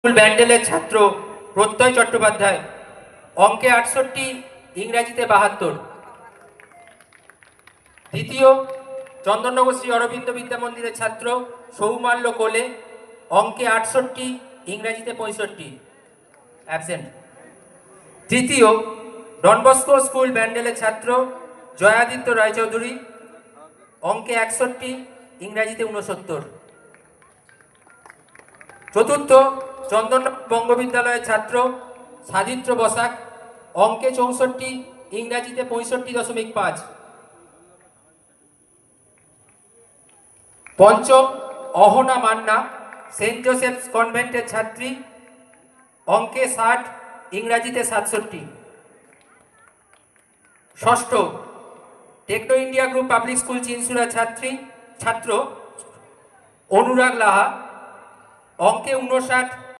School ব্যান্ডেলের ছাত্র প্রত্যয় চট্টোপাধ্যায়, অঙ্কে 68, ইংরাজিতে 72। দ্বিতীয়, চন্দননগর শ্রী অরবিন্দ বিদ্যা মন্দিরের ছাত্র সৌমাল্য কোলে, অঙ্কে 68, ইংরাজিতে 65, অ্যাবসেন্ট। তৃতীয়, ডনবস্কো স্কুল ব্যান্ডেলের ছাত্র জয়াদিত্য রায়চৌধুরী, অঙ্কে 61, ইংরাজিতে 69। চতুর্থ, চন্দন বঙ্গ বিদ্যালয়ের ছাত্র সাদিত্র বসাক, অঙ্কে 64, ইংরাজিতে 65.5। পঞ্চম, অহনা মান্না, সেন্ট জোসেফস কনভেন্টের ছাত্রী, অঙ্কে 60, ইংরাজিতে 67। ষষ্ঠ, Techno India group public school Chinsurah ছাত্র অনুরাগ লাহা, অঙ্কে 59,